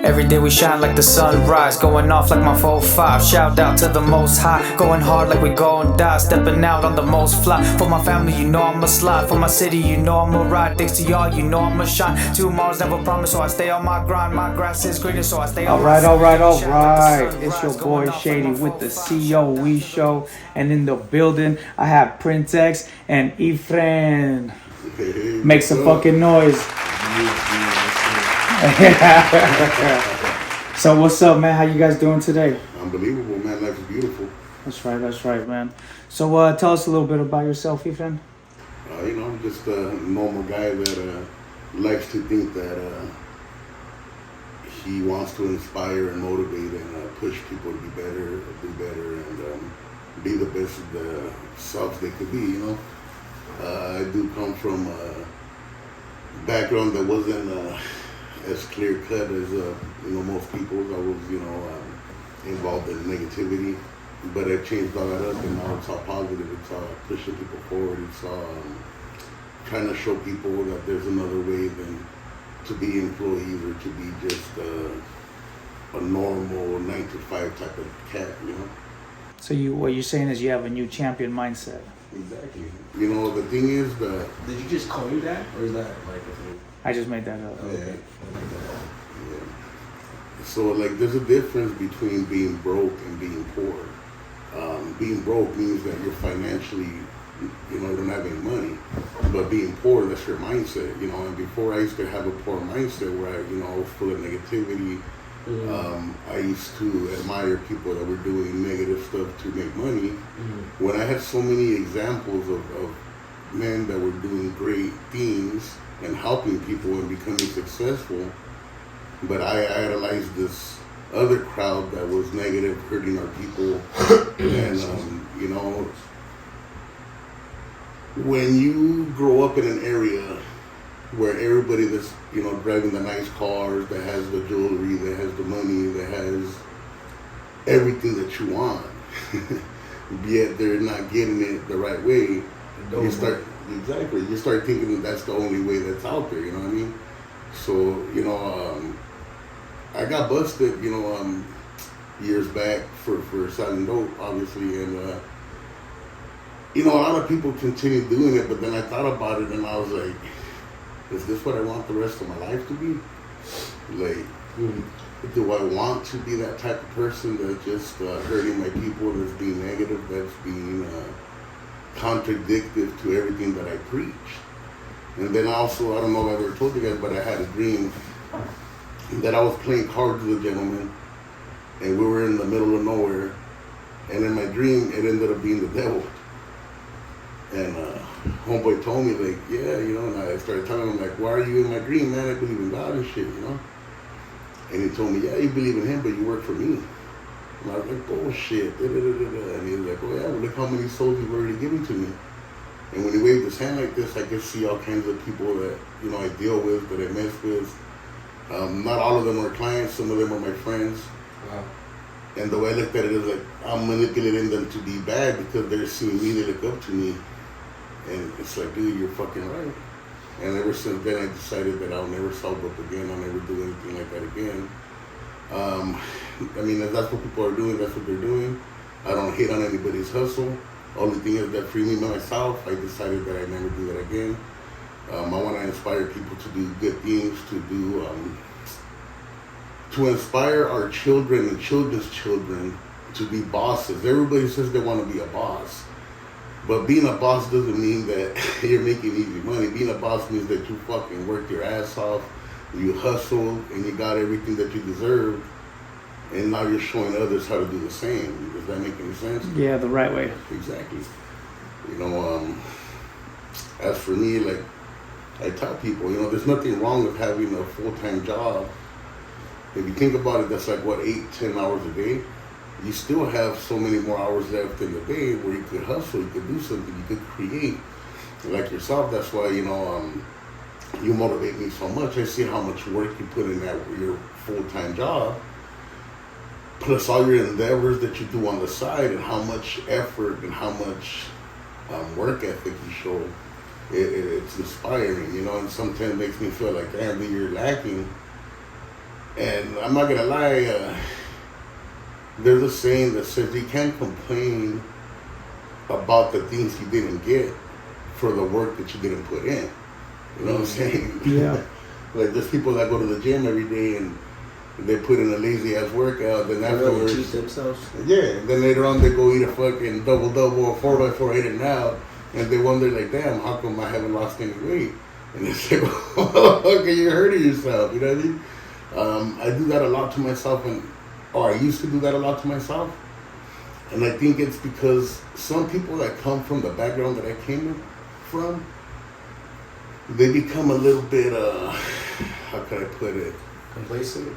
Every day we shine like the sunrise, going off like my 4-5. Shout out to the most high, going hard like we gon' die. Stepping out on the most fly. For my family, you know I'ma slide. For my city, you know I'ma ride. Thanks to y'all, you know I'ma shine. Tomorrow's never promised, so I stay on my grind. My grass is greener, so I stay on my Alright. It's your boy Shady with the C.O.E show. And in the building, I have Prince X and Efren. Make some fucking noise. So what's up, man? How you guys doing today? Unbelievable, man. Life's beautiful. That's right, man. So tell us a little bit about yourself, Efren. I'm just a normal guy that likes to think that he wants to inspire and motivate and push people to be better, do better, and be the best of the selves they could be, I do come from a background that wasn't as clear cut as most people. I was involved in negativity, but I've changed all that up, and now it's all positive. It's all pushing people forward. It's all trying to show people that there's another way than to be employees or to be just a normal 9-to-5 type of cat, So what you're saying is you have a new champion mindset. Exactly. The thing is that... Did you just coin that, or is that like a thing? I just made that up. Okay. Yeah. So, there's a difference between being broke and being poor. Being broke means that you're financially, you don't have any money. But being poor, that's your mindset, And before, I used to have a poor mindset where I was full of negativity. I used to admire people that were doing negative stuff to make money. When I had so many examples of men that were doing great things and helping people and becoming successful, but I idolized this other crowd that was negative, hurting our people. And when you grow up in an area where everybody that's driving the nice cars, that has the jewelry, that has the money, that has everything that you want, yet they're not getting it the right way, you start thinking that that's the only way that's out there. You know what I mean? So I got busted years back for selling dope, obviously, and a lot of people continue doing it, but then I thought about it and I was like, is this what I want the rest of my life to be? Do I want to be that type of person that's just hurting my people, that's being negative, that's being contradictory to everything that I preach? And then also, I don't know if I ever told you guys, but I had a dream that I was playing cards with a gentleman, and we were in the middle of nowhere, and in my dream, it ended up being the devil. And homeboy told me, and I started telling him, why are you in my dream, man? I believe in God and shit, And he told me, yeah, you believe in him, but you work for me. And I was like, bullshit, And he was like, oh yeah, well, look how many souls you've already given to me. And when he waved his hand like this, I could see all kinds of people that, I deal with, that I mess with. Not all of them are clients, some of them are my friends. Wow. And the way I looked at it is I'm manipulating them to be bad because they're seeing me, they look up to me. And it's like, dude, you're fucking right. And ever since then, I decided that I'll never sell dope again. I'll never do anything like that again. If that's what people are doing, that's what they're doing. I don't hate on anybody's hustle. Only thing is that freeing me myself, I decided that I never do that again. I want to inspire people to do good things, to inspire our children and children's children to be bosses. Everybody says they want to be a boss. But being a boss doesn't mean that you're making easy money. Being a boss means that you fucking work your ass off, you hustle, and you got everything that you deserve, and now you're showing others how to do the same. Does that make any sense? Yeah, the right way. Exactly. As for me, I tell people, there's nothing wrong with having a full-time job. If you think about it, that's 8-10 hours a day. You still have so many more hours left in the day where you could hustle, you could do something, you could create. Like yourself, that's why, you motivate me so much. I see how much work you put in your full-time job, plus all your endeavors that you do on the side, and how much effort and how much work ethic you show. It's inspiring, and sometimes it makes me feel like, damn, you're lacking. And I'm not gonna lie, there's a saying that says you can't complain about the things you didn't get for the work that you didn't put in. You know what I'm saying? Yeah. Like there's people that go to the gym every day and they put in a lazy ass workout, then afterwards cheat themselves. yeah, then later on they go eat a fucking double or 4x4 in and out, and they wonder like, damn, how come I haven't lost any weight? And they say, well, okay, you're hurting yourself. You know what I mean? I do that a lot to myself, I used to do that a lot to myself, and I think it's because some people that come from the background that I came from, they become a little bit, how can I put it? Complacent?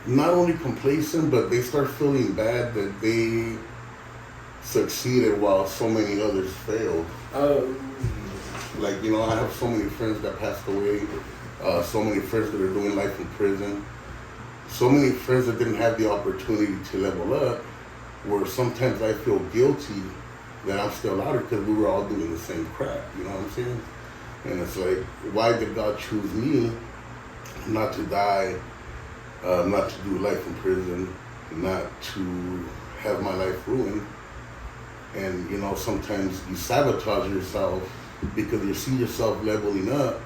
Not only complacent, but they start feeling bad that they succeeded while so many others failed. Like, you know, I have so many friends that passed away, so many friends that are doing life in prison, so many friends that didn't have the opportunity to level up, where sometimes I feel guilty that I'm still out here because we were all doing the same crap, you know what I'm saying? And it's like, why did God choose me not to die, not to do life in prison, not to have my life ruined? And, you know, sometimes you sabotage yourself because you see yourself leveling up,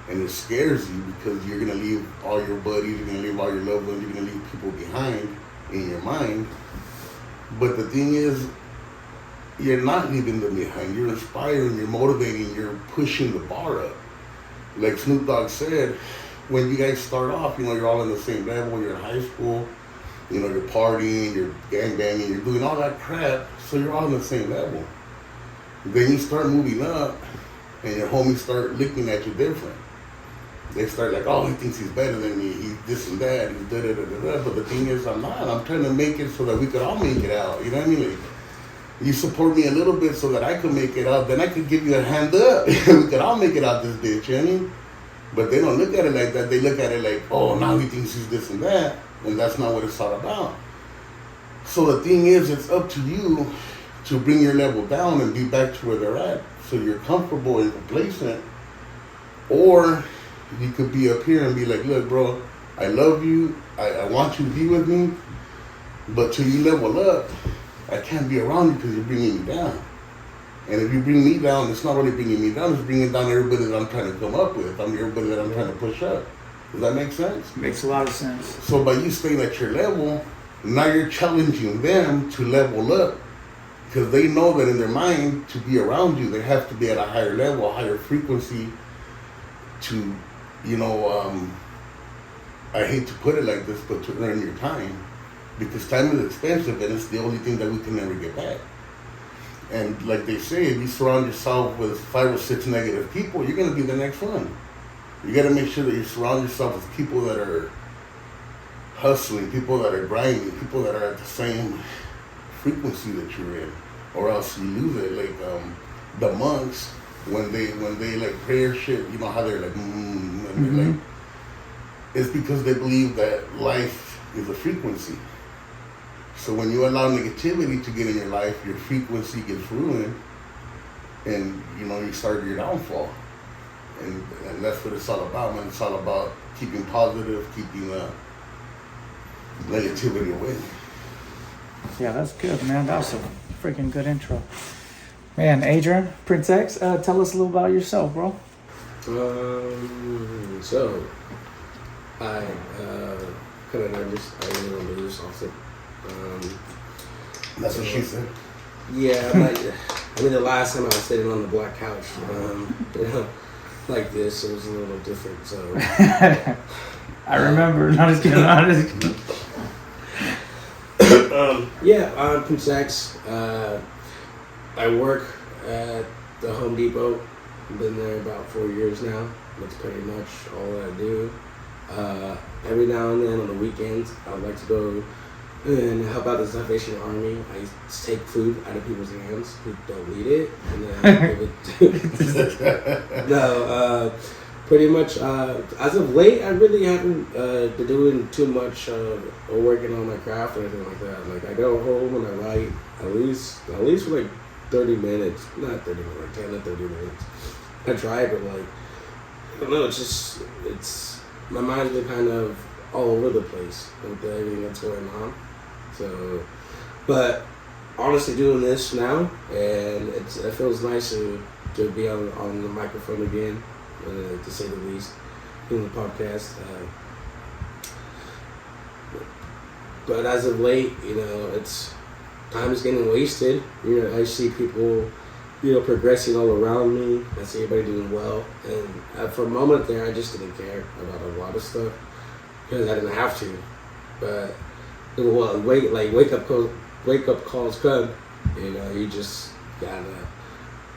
and it scares you because you're going to leave all your buddies, you're going to leave all your loved ones, you're going to leave people behind in your mind. But the thing is, you're not leaving them behind. You're inspiring, you're motivating, you're pushing the bar up. Like Snoop Dogg said, when you guys start off, you know, you're all in the same level, you're in high school, you know, you're partying, you're gangbanging, you're doing all that crap, so you're all on the same level. Then you start moving up, and your homies start looking at you different. They start like, oh, he thinks he's better than me, he's this and that, he's da-da-da-da-da. But the thing is, I'm not. I'm trying to make it so that we could all make it out, you know what I mean? Like, you support me a little bit so that I could make it out, then I could give you a hand up. We could all make it out this bitch, you know what I mean? But they don't look at it like that. They look at it like, oh, now he thinks he's this and that. And that's not what it's all about. So the thing is, it's up to you to bring your level down and be back to where they're at. So you're comfortable and complacent. Or you could be up here and be like, look, bro, I love you. I want you to be with me. But till you level up, I can't be around you because you're bringing me down. And if you bring me down, it's not only bringing me down, it's bringing down everybody that I'm trying to come up with. Everybody that I'm trying to push up. Does that make sense? Makes a lot of sense. So by you staying at your level, now you're challenging them to level up. Because they know that in their mind, to be around you, they have to be at a higher level, a higher frequency to, you know, I hate to put it like this, but to earn your time. Because time is expensive, and it's the only thing that we can never get back. And like they say, if you surround yourself with 5 or 6 negative people, you're going to be the next one. You got to make sure that you surround yourself with people that are hustling, people that are grinding, people that are at the same frequency that you're in, or else you lose it. Like the monks, when they like prayer shit, you know how they're like, and they're like, it's because they believe that life is a frequency. So when you allow negativity to get in your life, your frequency gets ruined, and you know you start your downfall. And that's what it's all about, man. It's all about keeping positive, keeping negativity away. Yeah, that's good, man. That was a freaking good intro. Man, Adrian, Prince X, tell us a little about yourself, bro. So, I kind of nervous. I really don't do this often. That's what she said. Yeah, I mean, the last time I was sitting on the black couch, you know, like this, it was a little different. So, I remember. Not as good. Yeah, I'm Prince X. I work at the Home Depot. I've been there about 4 years now. That's pretty much all that I do. Every now and then on the weekends, I would like to go and help out the Salvation Army. I take food out of people's hands who don't need it, and then give it to... pretty much, as of late, I really haven't been doing too much working on my craft or anything like that. Like, I go home and I write at least for like 30 minutes. Not 30 minutes, like 10 to 30 minutes. I try, but like, I don't know, my mind's been kind of all over the place with everything that's going on. So, but honestly, doing this now, and it feels nice to be on the microphone again, to say the least, doing the podcast. But as of late, time is getting wasted. I see people, progressing all around me. I see everybody doing well, and for a moment there, I just didn't care about a lot of stuff because I didn't have to. But wake up calls come. You just gotta.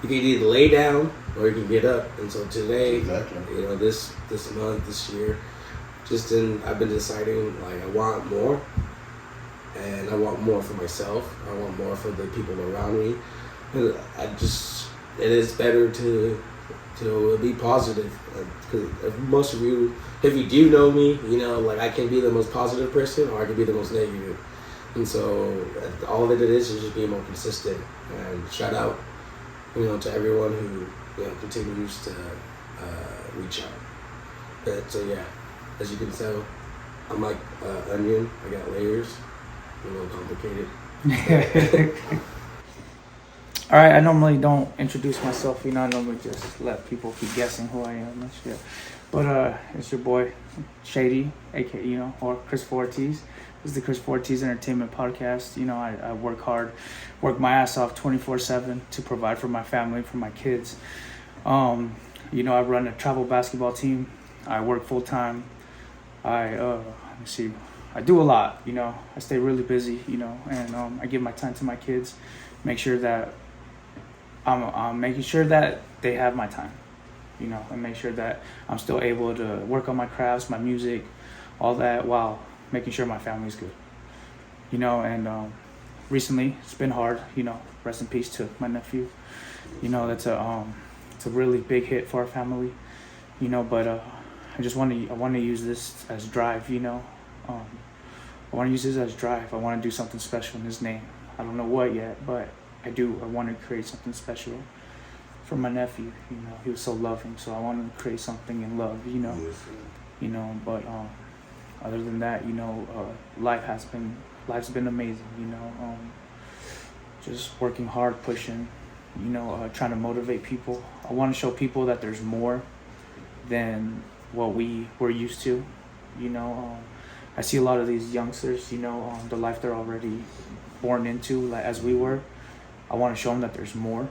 You can either lay down or you can get up. And so today, exactly. This month, this year, I've been deciding like I want more. And I want more for myself. I want more for the people around me. And it is better to be positive. Because most of you, if you do know me, I can be the most positive person or I can be the most negative. And so all that it is just being more consistent. And shout out, to everyone who, continues to reach out. But so yeah, as you can tell, I'm like onion. I got layers. A little complicated. All right, I normally don't introduce myself. I normally just let people keep guessing who I am and shit. But it's your boy Shady, aka or Chris Ortiz. This is the Chris Ortiz Entertainment Podcast. I work hard, work my ass off 24/7 to provide for my family, for my kids. I run a travel basketball team. I work full time. I do a lot, I stay really busy, and I give my time to my kids, make sure that I'm making sure that they have my time, and make sure that I'm still able to work on my crafts, my music, all that, while making sure my family's good, and recently it's been hard, rest in peace to my nephew, that's it's a really big hit for our family, but I want to use this as drive, I want to use this as drive. I want to do something special in his name. I don't know what yet, but I do. I want to create something special for my nephew. He was so loving, so I wanted to create something in love. Yes, But other than that, life's been amazing. Just working hard, pushing. Trying to motivate people. I want to show people that there's more than what we were used to. I see a lot of these youngsters, the life they're already born into, like as we were. I want to show them that there's more,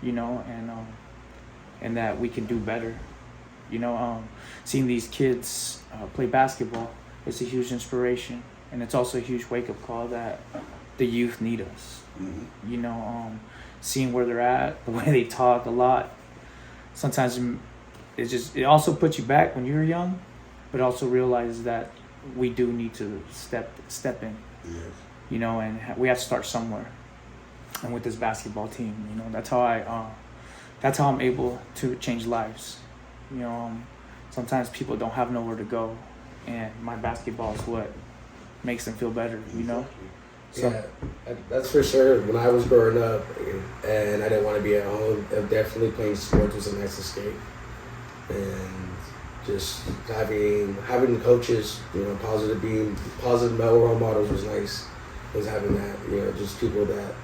and that we can do better. Seeing these kids play basketball is a huge inspiration, and it's also a huge wake-up call that the youth need us. Mm-hmm. Seeing where they're at, the way they talk a lot. Sometimes it also puts you back when you're young, but also realize that we do need to step in, Yes. And we have to start somewhere. And with this basketball team, that's how I'm able to change lives. Sometimes people don't have nowhere to go, and my basketball is what makes them feel better. So Yeah, that's for sure. When I was growing up and I didn't want to be at home, definitely playing sports was a nice escape. And just having coaches, positive role models was nice. Was having that, just people that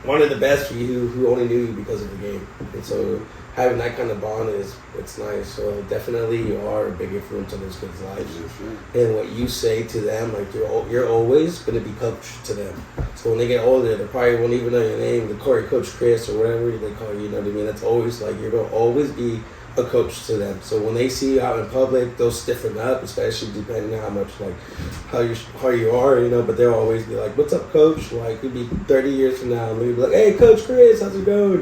wanted the best for you, who only knew you because of the game. And so having that kind of bond it's nice. So definitely you are a big influence on those kids' lives. Yes, And what you say to them, like you're always going to be coach to them. So when they get older, they probably won't even know your name, the Coach Chris or whatever they call you. You know what I mean? That's always like you're going to always be a coach to them. So when they see you out in public, they'll stiffen up, especially depending on how much how you are, but they'll always be like, "What's up, coach?" Like it'd be 30 years from now, and they'll be like, "Hey, Coach Chris, how's it going?"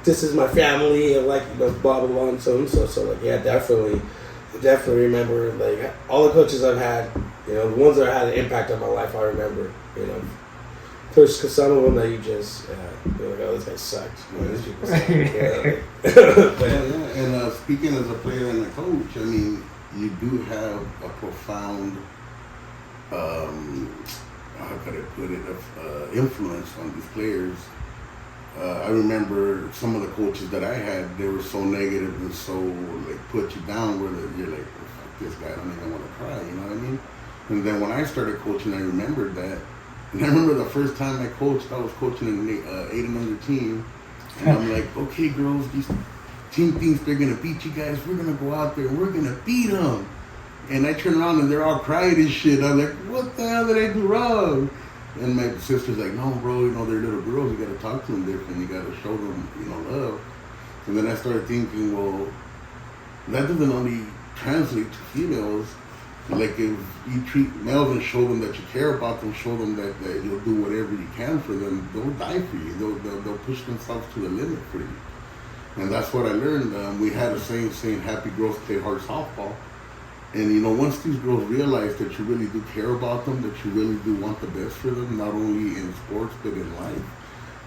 This is my family, and blah blah blah, and so yeah, definitely remember all the coaches I've had, the ones that had an impact on my life. I remember, First, because some of them that you just, you're like, oh, this guy sucks. These people suck. And speaking as a player and a coach, I mean, you do have a profound, how could I put it, influence on these players I remember some of the coaches that I had, they were so negative and so like put you down where you're like, well, fuck this guy, I don't even want to try, you know what I mean? And then when I started coaching, I remembered that. And I remember the first time I coached, I was coaching an 8 and under team. And I'm like, okay, girls, these team thinks they're going to beat you guys. We're going to go out there and we're going to beat them. And I turn around and they're all crying and shit. I'm like, what the hell did I do wrong? And my sister's like, no, bro, you know, they're little girls. You got to talk to them different. You got to show them, you know, love. And then I started thinking, well, that doesn't only translate to females. Like if you treat males and show them that you care about them, show them that you'll do whatever you can for them, they'll die for you. They'll push themselves to the limit for you. And that's what I learned. We had a saying, happy girls play hard softball. And you know, once these girls realize that you really do care about them, that you really do want the best for them, not only in sports but in life,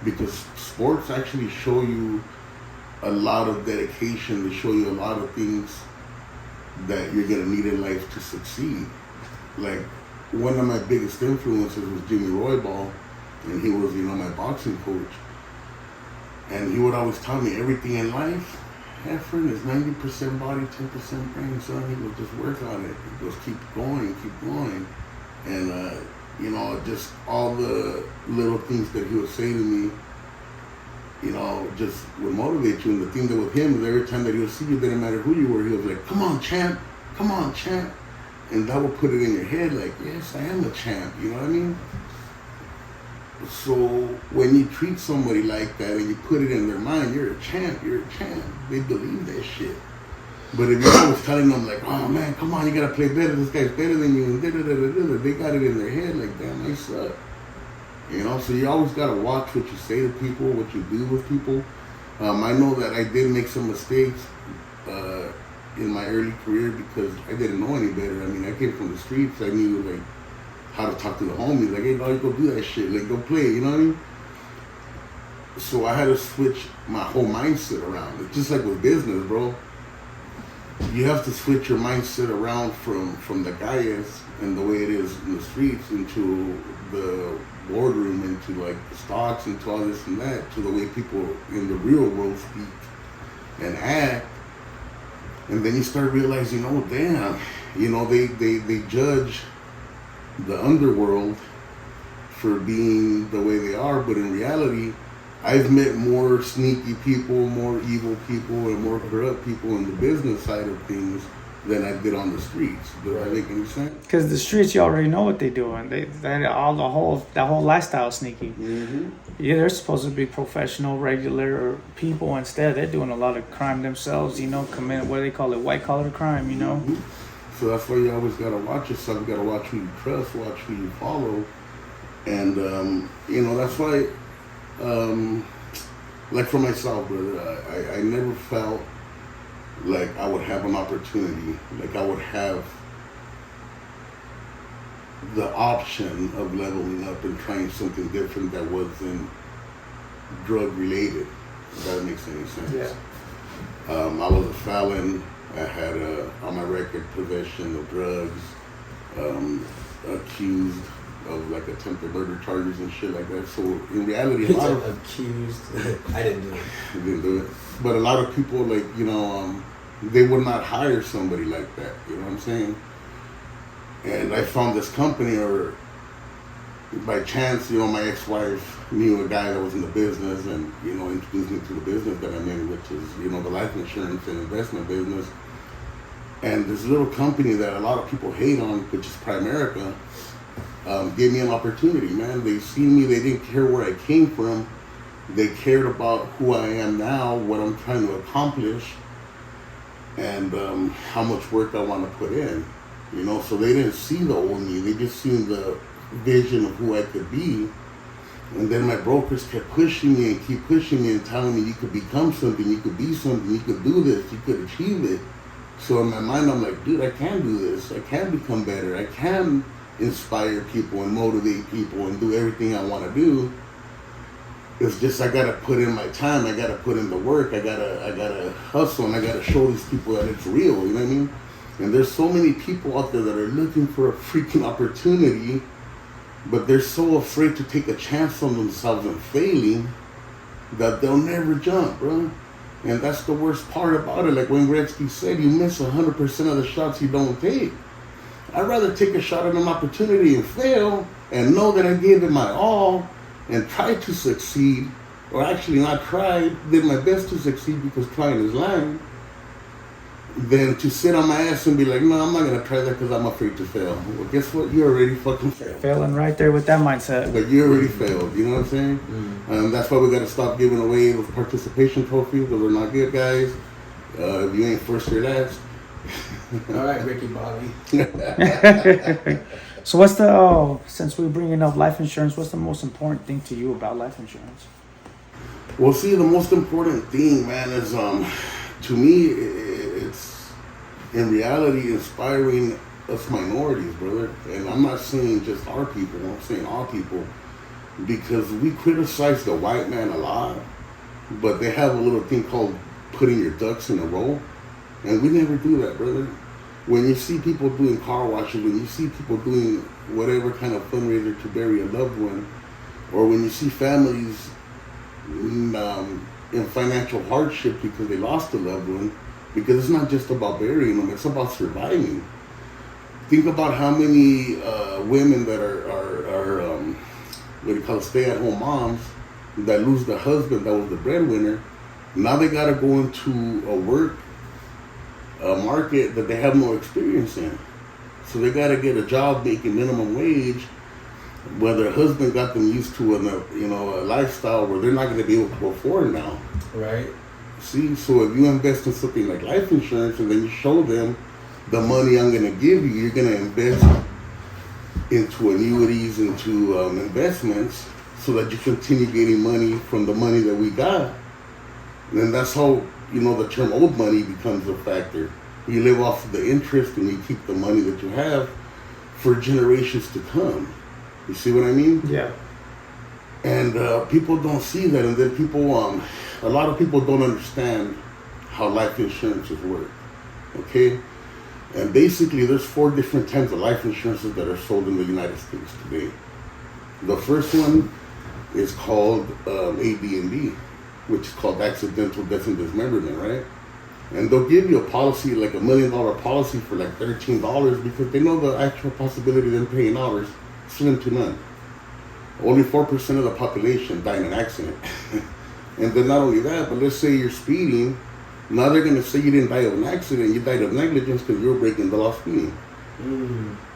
because sports actually show you a lot of dedication, they show you a lot of things that you're gonna need in life to succeed. Like one of my biggest influences was Jimmy Roybal, and he was, you know, my boxing coach. And he would always tell me everything in life, Efren, is 90% body, 10% brain, son. He would just work on it. He goes, keep going. And you know, just all the little things that he would say to me, you know, just would motivate you. And the thing that with him is every time that he would see you, didn't matter who you were, he was like, come on, champ. And that would put it in your head like, yes, I am a champ, you know what I mean? So when you treat somebody like that and you put it in their mind, you're a champ. They believe that shit. But if you're always telling them like, oh man, come on, you gotta play better, this guy's better than you, and they got it in their head like, damn, I suck. You know, so you always gotta watch what you say to people, what you do with people. I know that I did make some mistakes in my early career because I didn't know any better. I mean, I came from the streets. I knew like how to talk to the homies. Like, hey, dog, go do that shit. Like, go play. You know what I mean? So I had to switch my whole mindset around. It's just like with business, bro. You have to switch your mindset around from the guys and the way it is in the streets into the boardroom, into like the stocks, into all this and that, to the way people in the real world speak and act. And then you start realizing, oh damn, you know, they judge the underworld for being the way they are, but in reality, I've met more sneaky people, more evil people, and more corrupt people in the business side of things than I did on the streets. Does that make any sense? Because the streets, you already know what they're doing. That whole lifestyle sneaky. Mm-hmm. Yeah, they're supposed to be professional, regular people. Instead, they're doing a lot of crime themselves. You know, committing what do they call it, white collar crime. You know. Mm-hmm. So that's why you always gotta watch yourself. You gotta watch who you trust, watch who you follow, and you know that's why. Like for myself, brother, I never felt like I would have an opportunity, like I would have the option of leveling up and trying something different that wasn't drug related, if that makes any sense. Yeah. I was a felon. I had on my record possession of drugs, accused of like attempted murder charges and shit like that. So in reality, a lot of accused. I didn't do it. You didn't do it. But a lot of people, like, you know, they would not hire somebody like that. You know what I'm saying? And I found this company, or by chance, you know, my ex-wife knew a guy that was in the business, and you know, introduced me to the business that I'm in, which is, you know, the life insurance and investment business. And this little company that a lot of people hate on, which is Primerica, gave me an opportunity, man. They see me, they didn't care where I came from. They cared about who I am now, what I'm trying to accomplish, and how much work I want to put in. You know, so they didn't see the old me, they just seen the vision of who I could be. And then my brokers kept pushing me and keep pushing me and telling me you could become something, you could be something, you could do this, you could achieve it. So in my mind, I'm like, dude, I can do this. I can become better. I can inspire people and motivate people and do everything I want to do. It's just I gotta put in my time. I gotta put in the work. I gotta hustle, and I gotta show these people that it's real. You know what I mean? And there's so many people out there that are looking for a freaking opportunity, but they're so afraid to take a chance on themselves and failing that they'll never jump, bro. And that's the worst part about it. Like when Gretzky said, you miss 100% of the shots you don't take. I'd rather take a shot at an opportunity and fail and know that I gave it my all and tried to succeed, or actually not tried, did my best to succeed because trying is lying, than to sit on my ass and be like, no, I'm not going to try that because I'm afraid to fail. Well, guess what? You already fucking failed. Failing right there with that mindset. But you already failed, you know what I'm saying? That's why we got to stop giving away those participation trophies. Those are not good, guys. If you ain't first, you're last. All right, Ricky Bobby. So what's the, since we're bringing up life insurance, what's the most important thing to you about life insurance? Well, see, the most important thing, man, is to me, it's in reality inspiring us minorities, brother. And I'm not saying just our people, I'm saying all people, because we criticize the white man a lot, but they have a little thing called putting your ducks in a row, and we never do that, brother. When you see people doing car washes, when you see people doing whatever kind of fundraiser to bury a loved one, or when you see families in financial hardship because they lost a loved one, because it's not just about burying them, it's about surviving. Think about how many women that are what do you call it, stay-at-home moms that lose the husband that was the breadwinner. Now they got to go into a market that they have no experience in. So they got to get a job making minimum wage, where their husband got them used to a lifestyle where they're not going to be able to afford now. Right. See, so if you invest in something like life insurance and then you show them the money I'm going to give you, you're going to invest into annuities, into investments, so that you continue getting money from the money that we got. Then that's how, the term old money becomes a factor. You live off of the interest and you keep the money that you have for generations to come. You see what I mean? Yeah. And people don't see that, and then people, a lot of people don't understand how life insurances work. Okay? And basically, there's 4 different types of life insurances that are sold in the United States today. The first one is called AD&D, which is called accidental death and dismemberment, right? And they'll give you a policy, like $1 million policy for like $13, because they know the actual possibility of them paying out is slim to none. Only 4% of the population die in an accident. And then not only that, but let's say you're speeding. Now they're going to say you didn't die of an accident, you died of negligence because you were breaking the law speeding.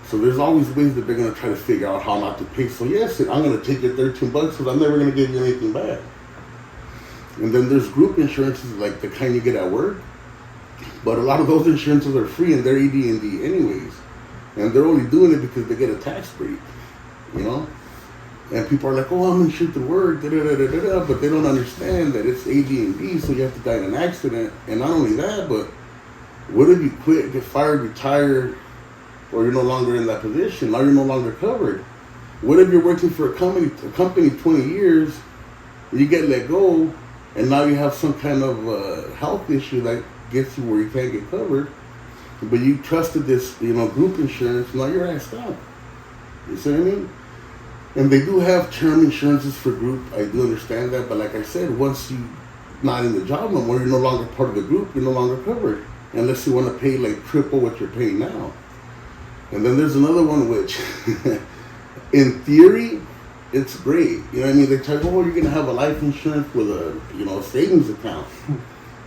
So there's always ways that they're going to try to figure out how not to pay. So yes, I'm going to take your $13 because I'm never going to give you anything back. And then there's group insurances like the kind you get at work. But a lot of those insurances are free and they're AD&D anyways. And they're only doing it because they get a tax break, And people are like, oh, I'm insured to work, but they don't understand that it's AD&D, so you have to die in an accident. And not only that, but what if you quit, get fired, retire, or you're no longer in that position? Now you're no longer covered. What if you're working for a company 20 years, you get let go, and now you have some kind of health issue that gets you where you can't get covered, but you trusted this, group insurance, now you're asked out. You see what I mean? And they do have term insurances for group. I do understand that. But like I said, once you're not in the job no more, you're no longer part of the group. You're no longer covered. Unless you want to pay like triple what you're paying now. And then there's another one which, in theory, it's great. You know what I mean? They tell you, oh, you're going to have a life insurance with a savings account.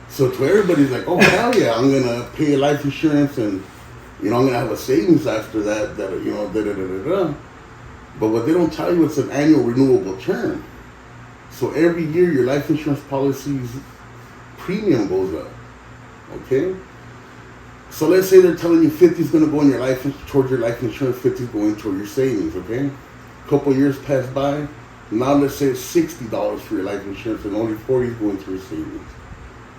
So to everybody's like, oh, hell yeah, I'm going to pay a life insurance and, I'm going to have a savings after that, da-da-da-da-da. But what they don't tell you, it's an annual renewable term. So every year your life insurance policy's premium goes up. Okay? So let's say they're telling you 50 is going to go in towards your life insurance, 50 is going toward your savings, okay? A couple years pass by, now let's say it's $60 for your life insurance and only 40 is going to your savings.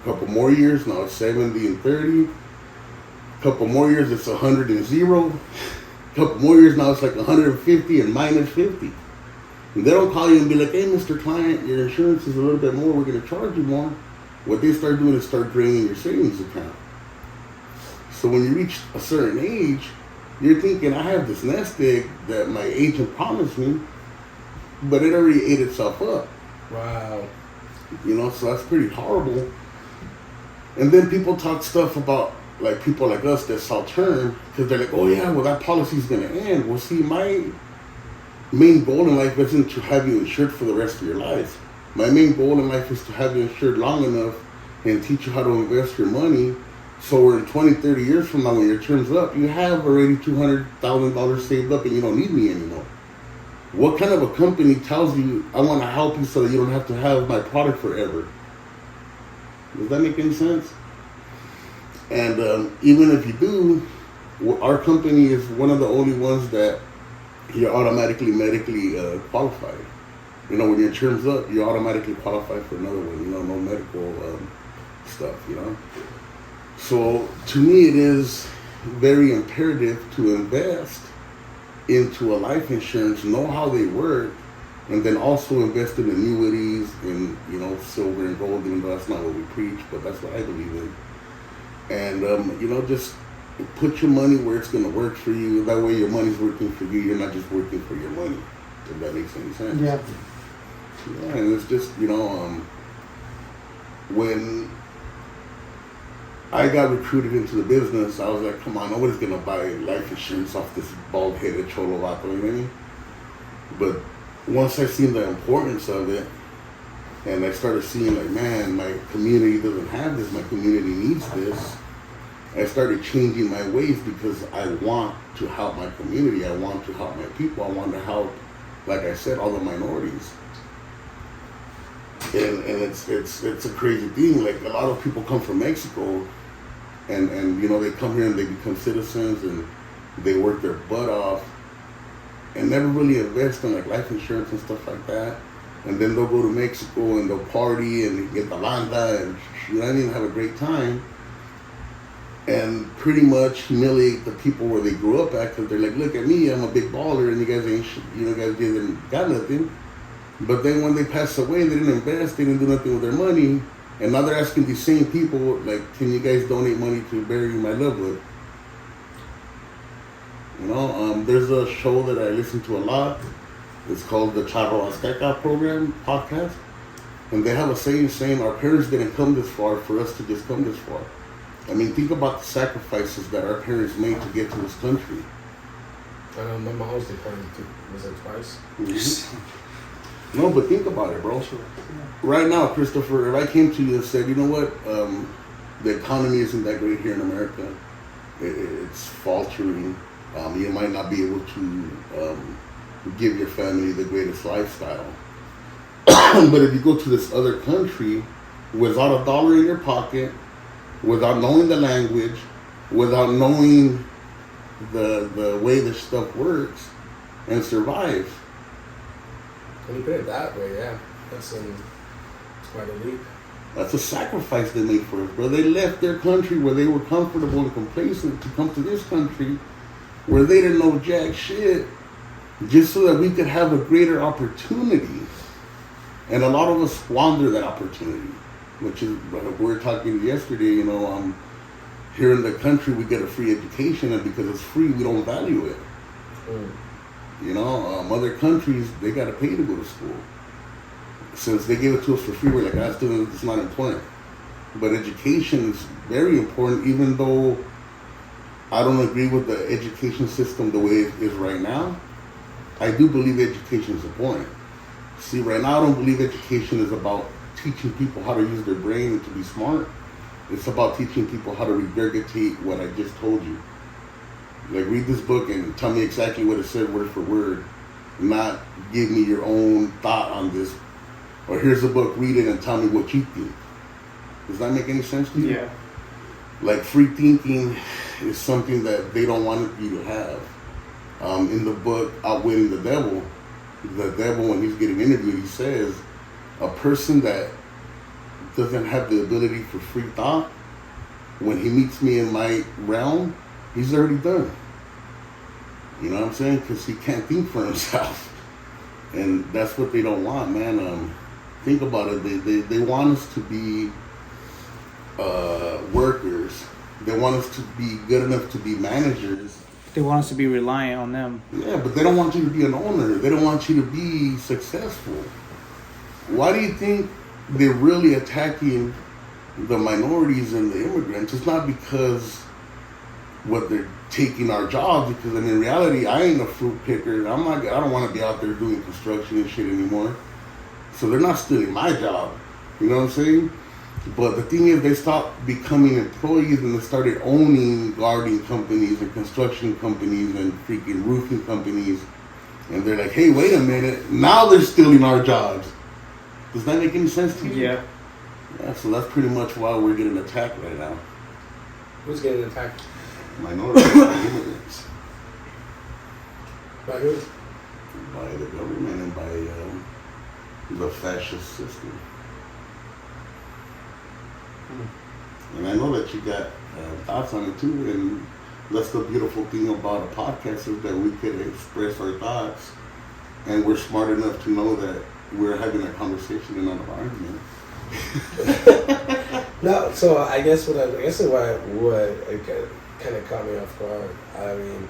A couple more years, now it's 70 and 30. A couple more years, it's 100 and 0. A couple more years now, it's like 150 and minus 50. And they don't call you and be like, hey, Mr. Client, your insurance is a little bit more, we're going to charge you more. What they start doing is start draining your savings account. So when you reach a certain age, you're thinking, I have this nest egg that my agent promised me, but it already ate itself up. Wow. You know, so that's pretty horrible. And then people talk stuff about, like, people like us that sell term, because they're like, oh yeah, well, that policy's going to end. Well, see, my main goal in life isn't to have you insured for the rest of your life. My main goal in life is to have you insured long enough and teach you how to invest your money, so we're in 20, 30 years from now when your term's up, you have already $200,000 saved up and you don't need me anymore. What kind of a company tells you, I want to help you so that you don't have to have my product forever? Does that make any sense? And even if you do, our company is one of the only ones that you're automatically medically qualified. You know, when your term's up, you automatically qualify for another one. You know, no medical stuff, you know. So to me, it is very imperative to invest into a life insurance, know how they work, and then also invest in annuities and, you know, silver and gold, even though that's not what we preach, but that's what I believe in. And, you know, just put your money where it's going to work for you. That way your money's working for you. You're not just working for your money, if that makes any sense. Yeah. Yeah, and it's just, you know, when I got recruited into the business, I was like, come on, nobody's going to buy life insurance off this bald-headed cholo vato, you know what I mean? But once I seen the importance of it, and I started seeing, like, man, my community doesn't have this, my community needs this, I started changing my ways because I want to help my community, I want to help my people, I want to help, like I said, all the minorities. And it's a crazy thing. Like, a lot of people come from Mexico, and you know, they come here and they become citizens and they work their butt off and never really invest in, like, life insurance and stuff like that. And then they'll go to Mexico and they'll party and get the landa and, you know, I mean, have a great time and pretty much humiliate the people where they grew up at, because they're like, look at me, I'm a big baller and you guys ain't, you know, guys didn't got nothing. But then when they pass away, they didn't invest, they didn't do nothing with their money. And now they're asking these same people, like, can you guys donate money to bury my loved one? You know, there's a show that I listen to a lot. It's called the Charro Azteca program, podcast. And they have a saying, our parents didn't come this far for us to just come this far. I mean, think about the sacrifices that our parents made to get to this country. I know my mom's departed too. Was it twice? Mm-hmm. No, but think about it, bro. Right now, Christopher, if I came to you and said, you know what, the economy isn't that great here in America. It's faltering. You might not be able to give your family the greatest lifestyle. But if you go to this other country without a dollar in your pocket, without knowing the language, without knowing the way this stuff works, and survive. When you put it that way, yeah, that's quite a leap. That's a sacrifice they made for us, bro. They left their country where they were comfortable and complacent to come to this country where they didn't know jack shit, just so that we could have a greater opportunity. And a lot of us squander that opportunity, which is, we were talking yesterday, you know, here in the country we get a free education, and because it's free, we don't value it. You know, other countries, they got to pay to go to school. Since they give it to us for free, we're like, it's not important. But education is very important, even though I don't agree with the education system the way it is right now. I do believe education is important. See, right now I don't believe education is about teaching people how to use their brain and to be smart. It's about teaching people how to regurgitate what I just told you. Like, read this book and tell me exactly what it said word for word, not give me your own thought on this. Or here's a book, read it and tell me what you think. Does that make any sense to you? Yeah. Like, free thinking is something that they don't want you to have. In the book, Outwitting the Devil, when he's getting interviewed, he says, a person that doesn't have the ability for free thought, when he meets me in my realm, he's already done. You know what I'm saying? Because he can't think for himself. And that's what they don't want, man. Think about it. They want us to be workers. They want us to be good enough to be managers. They want us to be reliant on them. Yeah, but they don't want you to be an owner. They don't want you to be successful. Why do you think they're really attacking the minorities and the immigrants. It's not because what they're taking our jobs, because in reality, I ain't a fruit picker. I don't want to be out there doing construction and shit anymore. So they're not stealing my job. You know what I'm saying? But the thing is, they stopped becoming employees and they started owning gardening companies and construction companies and freaking roofing companies. And they're like, hey, wait a minute. Now they're stealing our jobs. Does that make any sense to you? Yeah. Yeah, so that's pretty much why we're getting attacked right now. Who's getting attacked? Minorities and immigrants. By who? By the government and by the fascist system. And I know that you got thoughts on it too, and that's the beautiful thing about a podcast is that we can express our thoughts, and we're smart enough to know that we're having a conversation and not an argument. No, so I guess what kind of caught me off guard. I mean,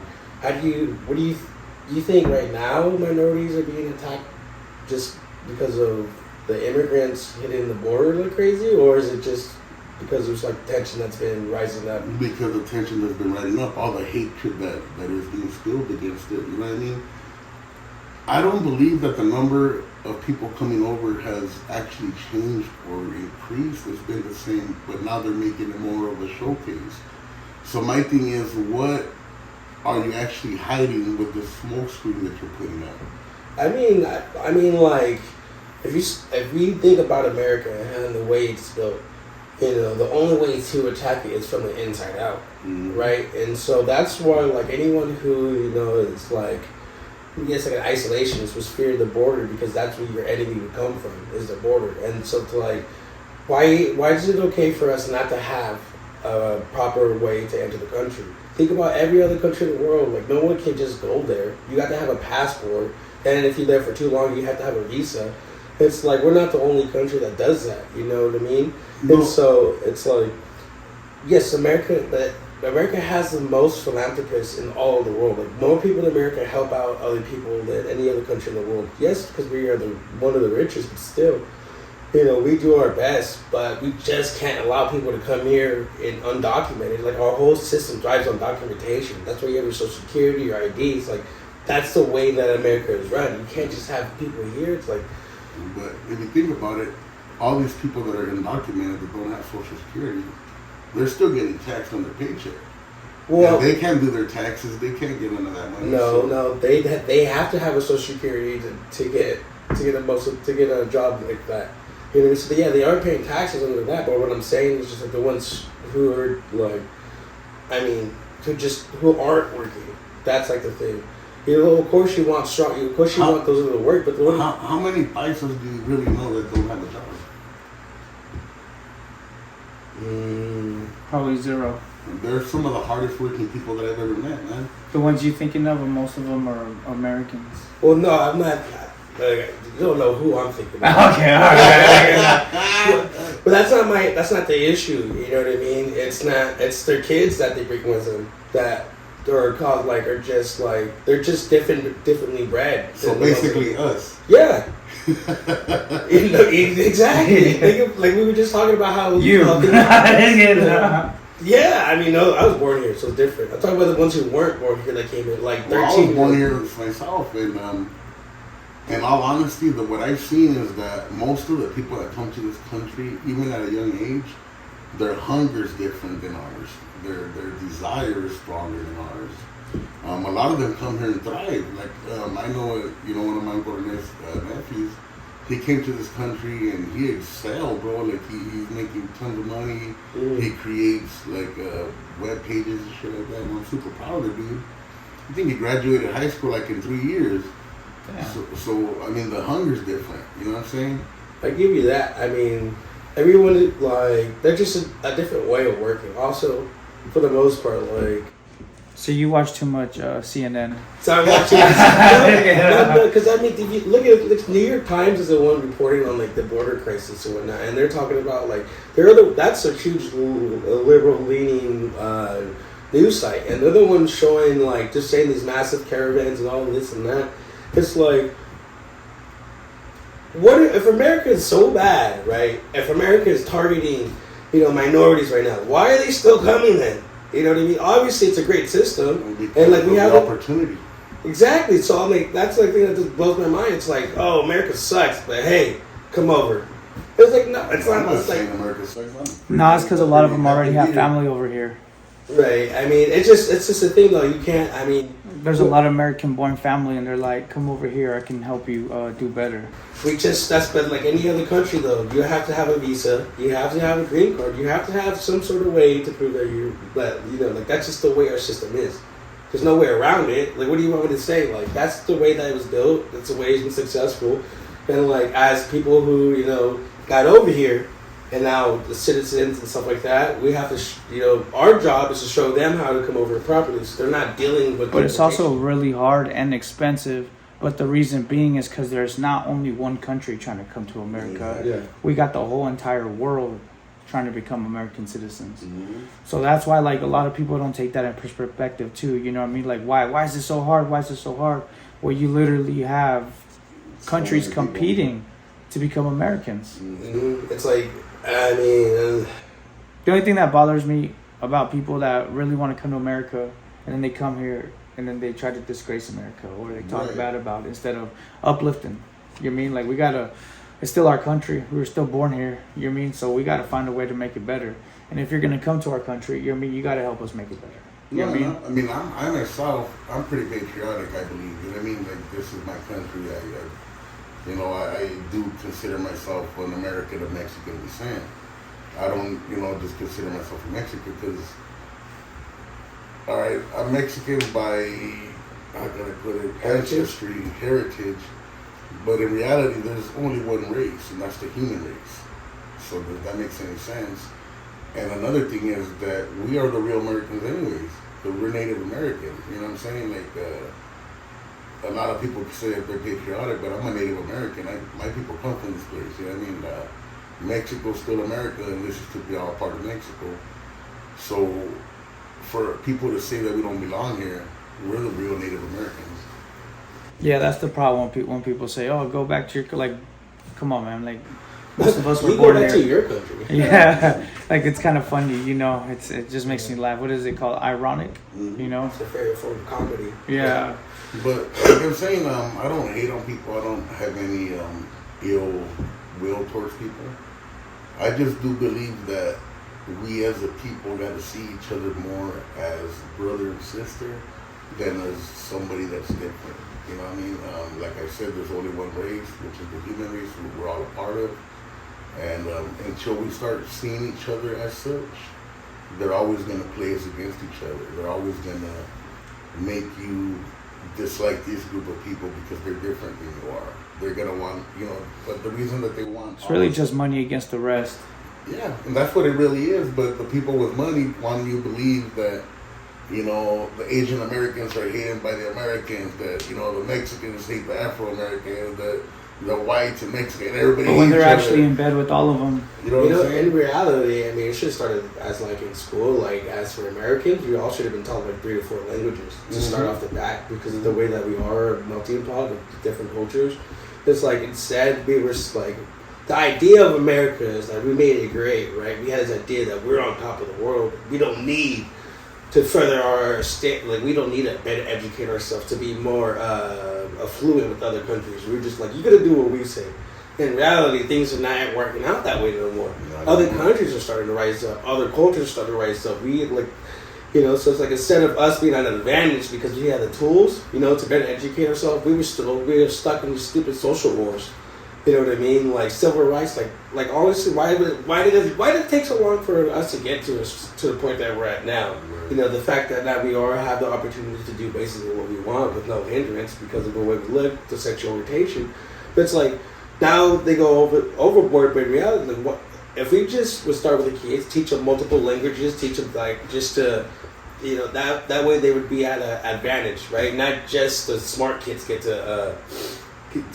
what do you think right now minorities are being attacked just because of the immigrants hitting the border like crazy, or is it just because there's like tension that's been rising up? Because the tension that's been rising up, all the hatred that is being spilled against it, you know what I mean? I don't believe that the number of people coming over has actually changed or increased. It's been the same, but now they're making it more of a showcase. So my thing is, what are you actually hiding with the smoke screen that you're putting up? I mean, like, if we think about America and the way it's built, you know, the only way to attack it is from the inside out, right? And so that's why, like, anyone who, you know, is like, I guess like an isolationist was fear the border, because that's where your enemy would come from, is the border. And so to like, why is it okay for us not to have a proper way to enter the country? Think about every other country in the world. Like, no one can just go there. You got to have a passport, and if you're there for too long, you have to have a visa. It's like, we're not the only country that does that, you know what I mean? No. And so it's like, yes, America has the most philanthropists in all of the world. Like, more people in America help out other people than any other country in the world. Yes, because we are one of the richest, but still, you know, we do our best, but we just can't allow people to come here in undocumented. Like, our whole system thrives on documentation. That's why you have your social security, your IDs. Like, that's the way that America is run. You can't just have people here. It's like, but if you think about it, all these people that are undocumented that don't have social security, they're still getting taxed on their paycheck. Well, they can't do their taxes. They can't get none of that money. No, they have to have a social security to get a job like that. You know, so yeah, they are paying taxes under that. But what I'm saying is just like the ones who are like, I mean, who aren't working. That's like the thing. You know, of course you want strong. Of course you want those people to work. But how many paisas do you really know that don't have a job? Probably zero. They're some of the hardest working people that I've ever met, man. The ones you're thinking of, and most of them are Americans. Well, no, I'm not. You don't know who I'm thinking about. Okay, all right. But that's not the issue. You know what I mean? It's not. It's their kids that they bring with them that are called like are just like they're just differently bred. So basically, us. Yeah. You know, exactly. Think of, like we were just talking about how you. Yeah, I mean, no, I was born here, so it's different. I'm talking about the ones who weren't born here that came in like 13. Well, I was born here myself, and in all honesty, what I've seen is that most of the people that come to this country, even at a young age, their hunger is different than ours. Their desire is stronger than ours. A lot of them come here and thrive. Like I know, you know, one of my Bornese nephews. He came to this country and he excelled, bro. Like he's making tons of money. He creates like web pages and shit like that. And I'm super proud of the dude. I think he graduated high school like in 3 years. So I mean, the hunger's different. You know what I'm saying? I give you that. I mean, everyone like they're just a different way of working. Also, for the most part, like. So you watch too much CNN. So I'm watching because I mean, if you look at the New York Times is the one reporting on like the border crisis and whatnot, and they're talking about like that's a huge liberal leaning news site, and they're the ones showing like just saying these massive caravans and all this and that. It's like what if America is so bad, right? If America is targeting, minorities right now, why are they still coming then? You know what I mean? Obviously, it's a great system, and like we have the opportunity. Exactly. So I'm like, that's the thing that just blows my mind. It's like, oh, America sucks, but hey, come over. It's like, no, it's not. It's like America sucks. No, it's because a lot of them already have family over here. Right. I mean, it's just a thing though. You can't. I mean, There's a lot of American-born family, and they're like, "Come over here, I can help you do better." that's been like any other country though. You have to have a visa. You have to have a green card. You have to have some sort of way to prove that like that's just the way our system is. There's no way around it. Like, what do you want me to say? Like, that's the way that it was built. That's the way it's been successful. And like, as people who got over here, and now the citizens and stuff like that, we have to, our job is to show them how to come over properly. So they're not dealing with. But it's also really hard and expensive. But the reason being is because there's not only one country trying to come to America. Yeah. We got the whole entire world trying to become American citizens. Mm-hmm. So that's why like a lot of people don't take that in perspective too. You know what I mean? Like why is it so hard? Why is it so hard? Well, you literally have countries competing to become Americans. Mm-hmm. It's like, I mean, The only thing that bothers me about people that really want to come to America and then they come here and then they try to disgrace America or they talk bad about it instead of uplifting. You know what I mean? Like it's still our country. We were still born here. You know what I mean? So we got to find a way to make it better. And if you're going to come to our country, you know what I mean? You got to help us make it better. You know what I mean? I myself, I'm pretty patriotic, I believe. You know what I mean? Like, this is my country. I do consider myself an American of Mexican descent. I don't, just consider myself a Mexican because, all right, I'm Mexican by, how can I put it, ancestry, heritage. But in reality, there's only one race, and that's the human race. So does that makes any sense? And another thing is that we are the real Americans anyways. But we're Native Americans, you know what I'm saying? Like, a lot of people say that they're patriotic, but I'm a Native American. My people come from this place, you know what I mean? Mexico's still America, and this is to be all part of Mexico. So for people to say that we don't belong here, we're the real Native Americans. Yeah, that's the problem when people say, "Oh, go back to your," like, come on, man. Like, most of us were born go back here. to your country. Yeah, like it's kind of funny, it just makes me laugh. What is it called? Ironic, It's a favorite form of comedy. Yeah. But like I'm saying, I don't hate on people. I don't have any ill will towards people. I just do believe that we as a people got to see each other more as brother and sister than as somebody that's different. You know what I mean? Like I said, there's only one race, which is the human race, who we're all a part of. And until we start seeing each other as such, they're always going to play us against each other. They're always going to make you dislike this group of people because they're different than you are. They're going to want, but the reason that they want... It's really just money against the rest. Yeah, and that's what it really is. But the people with money want you to believe that, the Asian Americans are hated by the Americans, that, the Mexicans hate the Afro-Americans, that the whites and Mexicans, everybody But when they're hates each actually other. in bed with all of them. You know what I'm saying? In reality, I mean, it should have started as like in school, like as for Americans, we all should have been taught like 3 to 4 languages to start off the bat because of the way that we are a melting pot of different cultures. It's like instead we were like, the idea of America is that we made it great, right? We had this idea that we're on top of the world. We don't need to further our state, like we don't need to better educate ourselves to be more affluent with other countries. We're just like, you gotta do what we say. In reality, things are not working out that way no more. Other countries are starting to rise up. Other cultures are starting to rise up. We like, so it's like instead of us being at an advantage because we had the tools, to better educate ourselves, we were stuck in these stupid social wars. You know what I mean? Like civil rights, like honestly, why did it take so long for us to get to the point that we're at now? The fact that now we have the opportunity to do basically what we want with no hindrance because of the way we live, the sexual orientation. But it's like now they go overboard. But in reality, like, what if we just would start with the kids, teach them multiple languages, teach them like just to, that way they would be at an advantage, right? Not just the smart kids get to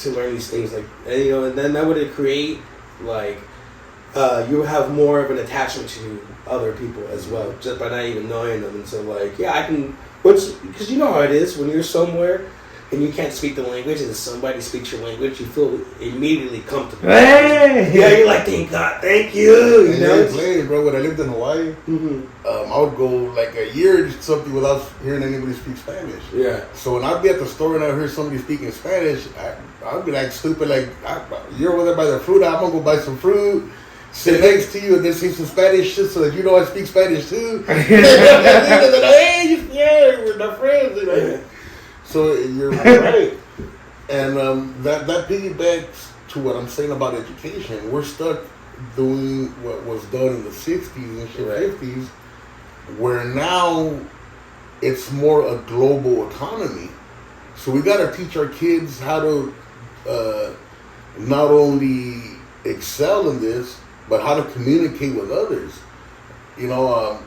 learn these things, like, and then that would create like you have more of an attachment to other people as well, just by not even knowing them. And so like, yeah, I can, because you know how it is when you're somewhere and you can't speak the language, and somebody speaks your language, you feel immediately comfortable. Hey! Yeah, you're like, thank God, thank you. You know, playing, bro. When I lived in Hawaii, I would go like a year or something without hearing anybody speak Spanish. Yeah. So when I'd be at the store and I hear somebody speaking Spanish, I'd be like stupid, like, you're over there by the fruit, I'm gonna go buy some fruit, sit next to you and then say some Spanish shit so that you know I speak Spanish too. Hey, yeah, we're not friends. You know? So you're right. And that piggybacks to what I'm saying about education. We're stuck doing what was done in the 60s and shit, 50s, where now it's more a global economy. So we got to teach our kids how to not only excel in this, but how to communicate with others. You know,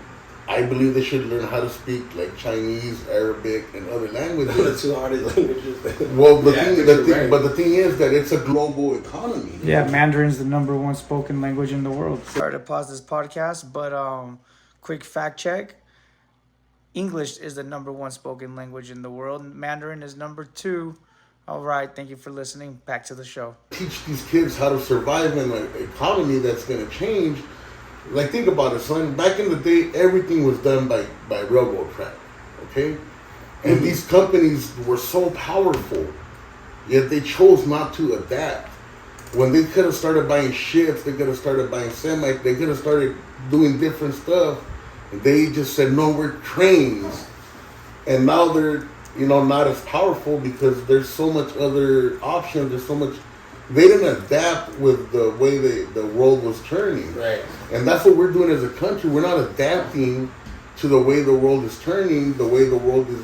I believe they should learn how to speak like Chinese, Arabic, and other languages. the two hardest languages. Well, the thing is that it's a global economy. Yeah, Mandarin's the #1 spoken language in the world. Sorry to pause this podcast, but quick fact check. English is the #1 spoken language in the world. Mandarin is #2. All right, thank you for listening. Back to the show. Teach these kids how to survive in an economy that's going to change. Like, think about it, son. Back in the day, everything was done by railroad track, okay? And these companies were so powerful, yet they chose not to adapt. When they could have started buying ships, they could have started buying semis, they could have started doing different stuff. They just said, no, we're trains. And now they're, not as powerful because there's so much other options, there's so much. They didn't adapt with the way the world was turning. Right. And that's what we're doing as a country. We're not adapting to the way the world is turning, the way the world is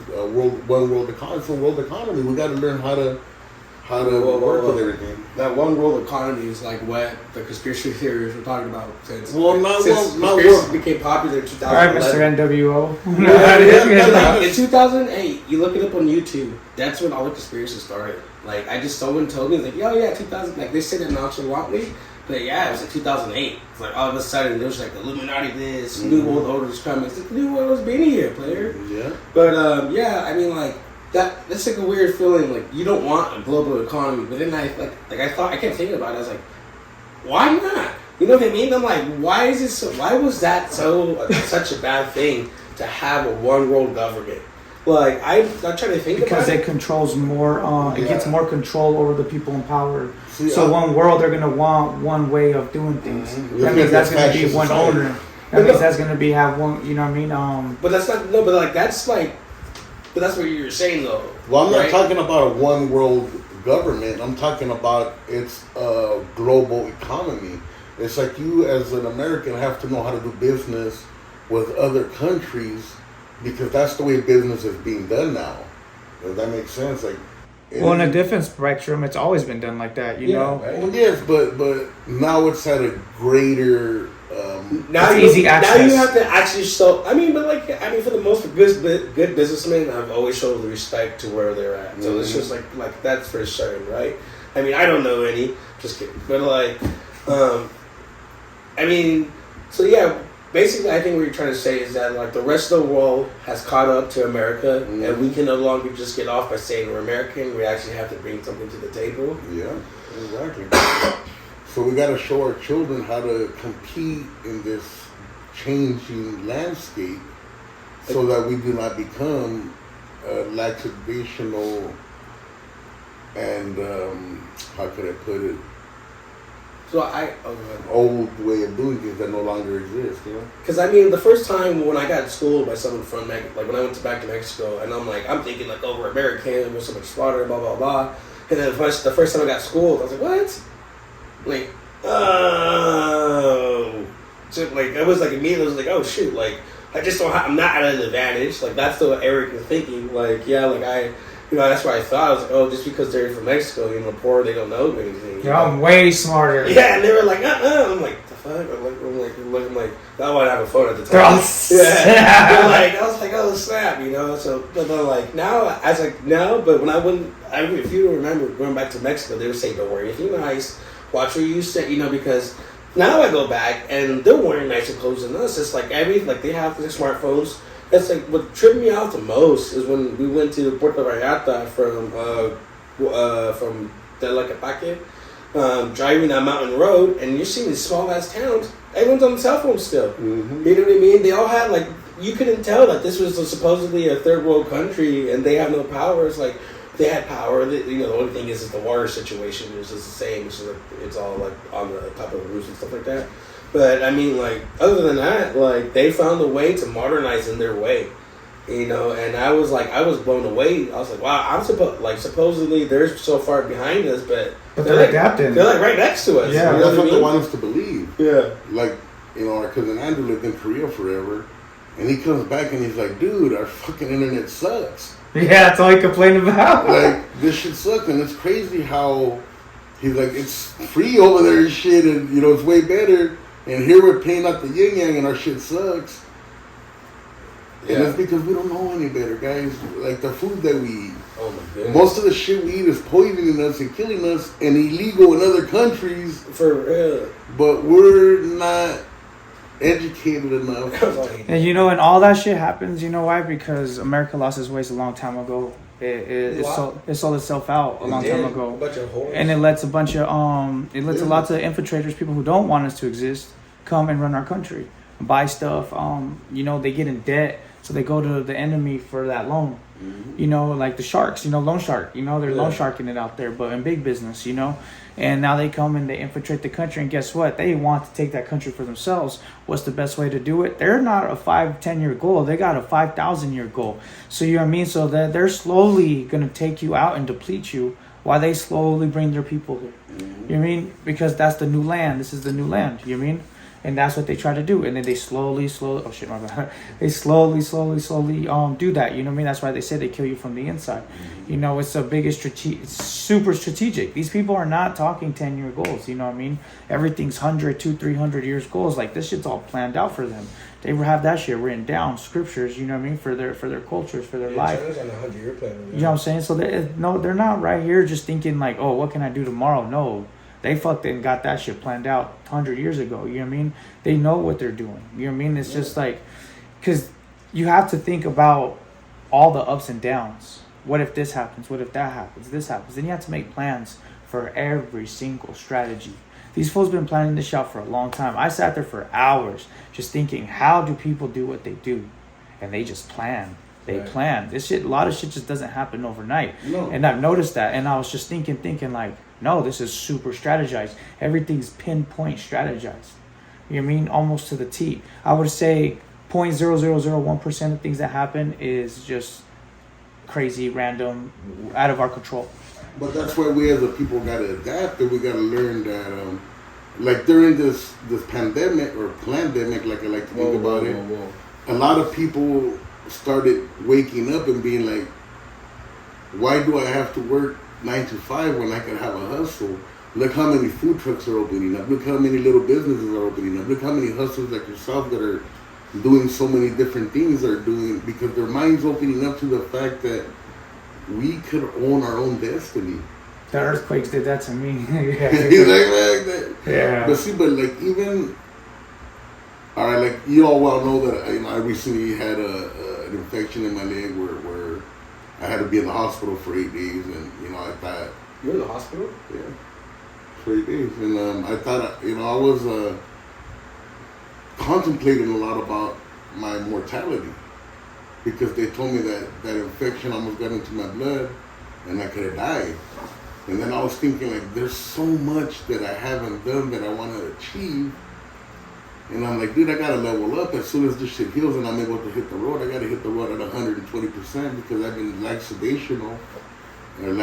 one world economy. It's a world economy. We got to learn how to work with everything. That one world economy is like what the conspiracy theories were talking about since not became popular in 2011. All right, Mr. NWO. In 2008, you look it up on YouTube. That's when all the conspiracies started. Like, someone told me, like, 2000, like, they said it nonchalantly, but yeah, it was like 2008. It's like, all of a sudden, there was like Illuminati this, New World Order's coming. It's like, New World Order's been here, player. Yeah. But, I mean, like, that's like a weird feeling, like, you don't want a global economy, but then I kept thinking about it, I was like, why not? You know what I mean? I'm like, why was that such a bad thing to have a one world government? Like, I'm trying to think because about it controls more, it gets more control over the people in power. See, so one world, they're going to want one way of doing things. Mm-hmm. That means that's going to be one owner. That means that's going to be have one, you know what I mean? But that's not, no, but like, that's like, but that's what you're saying though. Well, I'm not talking about a one world government. I'm talking about it's a global economy. It's like you as an American have to know how to do business with other countries because that's the way business is being done now. Does that make sense? Like, well, in a different spectrum, it's always been done like that, you know? Right? Well, yes, but now it's at a greater... now it's easy access. Now you have to actually show... but for the most good businessmen, I've always showed the respect to where they're at. So it's just like that's for certain, right? I mean, I don't know any. Just kidding. But like... so yeah... Basically, I think what you're trying to say is that like the rest of the world has caught up to America, and we can no longer just get off by saying we're American. We actually have to bring something to the table. Yeah, exactly. So we got to show our children how to compete in this changing landscape, so that we do not become lackadaisical and how could I put it? So old way of doing things that no longer exist, you know? Because the first time when I got schooled by someone from like when I went back to Mexico, and I'm thinking like, oh, we're American, we're so much smarter, blah blah blah. And then the first time I got schooled, I was like, what? Like, oh, so like it was like immediately I was like, oh shoot, like I'm not at an advantage. Like that's the arrogant thinking. Like that's why I thought. I was like, oh, just because they're from Mexico, poor, they don't know anything. Yeah, I'm way smarter. Yeah, and they were like, I'm like, the fuck? I'm like, I want to have a phone at the time. They're all I was like, oh snap, So, but then but when if you remember going back to Mexico, they would say, don't worry, if you're nice, watch what you say, because now I go back and they're wearing nicer clothes than us. It's like they have their smartphones. It's like what tripped me out the most is when we went to Puerto Vallarta from Tlaquepaque, driving that mountain road, and you're seeing these small ass towns. Everyone's on the cell phone still. Mm-hmm. You know what I mean? They all had like, you couldn't tell that this was supposedly a third world country and they have no power. It's like they had power. The only thing is the water situation is just the same. So it's all like on the top of the roofs and stuff like that. But I mean, like, other than that, like, they found a way to modernize in their way, and I was blown away. I was like, wow, supposedly they're so far behind us, but they're like, adapting. They're like right next to us. Yeah, you know that's what I mean? they want us to believe. Yeah. Like, our cousin Andrew lived in Korea forever, and he comes back and he's like, dude, our fucking internet sucks. Yeah, that's all he complained about. Like, this shit sucks, and it's crazy how he's like, it's free over there and shit, and, it's way better. And here we're paying out the yin yang and our shit sucks. Yeah. And that's because we don't know any better, guys. Like the food that we eat. Oh my goodness. Most of the shit we eat is poisoning us and killing us and illegal in other countries. For real. But we're not educated enough. And and all that shit happens, you know why? Because America lost its ways a long time ago. It sold itself out a long time ago, and it lets a bunch of lots of infiltrators, people who don't want us to exist, come and run our country, buy stuff. They get in debt, so they go to the enemy for that loan. Mm-hmm. Like the sharks, loan shark. They're loan sharking it out there, but in big business, And now they come and they infiltrate the country, and guess what? They want to take that country for themselves. What's the best way to do it? They're not a 5-10 year goal. They got a 5,000 year goal. So you know what I mean? So that they're slowly going to take you out and deplete you while they slowly bring their people here. Mm-hmm. You know what I mean? Because that's the new land. This is the new land. You know what I mean? And that's what they try to do. And then they slowly, oh shit, my bad. They slowly do that. You know what I mean? That's why they say they kill you from the inside. Mm-hmm. It's the biggest it's super strategic. These people are not talking 10-year goals. You know what I mean? Everything's 100, 200, 300 years goals. Like this shit's all planned out for them. They have that shit written down, scriptures, you know what I mean, for their cultures, for their life. China's on a 100-year plan. You know what I'm saying? So they're not right here just thinking like, oh, what can I do tomorrow? No. They fucking got that shit planned out 100 years ago. You know what I mean? They know what they're doing. You know what I mean? It's just like, because you have to think about all the ups and downs. What if this happens? What if that happens? This happens. Then you have to make plans for every single strategy. These fools been planning this out for a long time. I sat there for hours just thinking, how do people do what they do? And they just plan. They plan. This shit, a lot of shit just doesn't happen overnight. No. And I've noticed that. And I was just thinking like, no, this is super strategized. Everything's pinpoint strategized. You know what I mean? Almost to the T. I would say 0.0001% of things that happen is just crazy, random, out of our control. But that's why we as a people got to adapt, and we got to learn that, like during this pandemic or pandemic, like I like to think about it, a lot of people started waking up and being like, why do I have to work 9 to 5 when I can have a hustle? Look how many food trucks are opening up. Look how many little businesses are opening up. Look how many hustlers like yourself that are doing so many different things are doing, because their mind's opening up to the fact that we could own our own destiny. The earthquakes did that to me. Yeah. But see, like even, all right, like you all well know that I recently had an infection in my leg where I had to be in the hospital for 8 days, and I thought. You were in the hospital? Yeah, for 8 days, and I thought I was contemplating a lot about my mortality, because they told me that infection almost got into my blood and I could have died. And then I was thinking, like, there's so much that I haven't done that I want to achieve. And I'm like, dude, I got to level up. As soon as this shit heals and I'm able to hit the road, I got to hit the road at 120%, because I've been laxational, or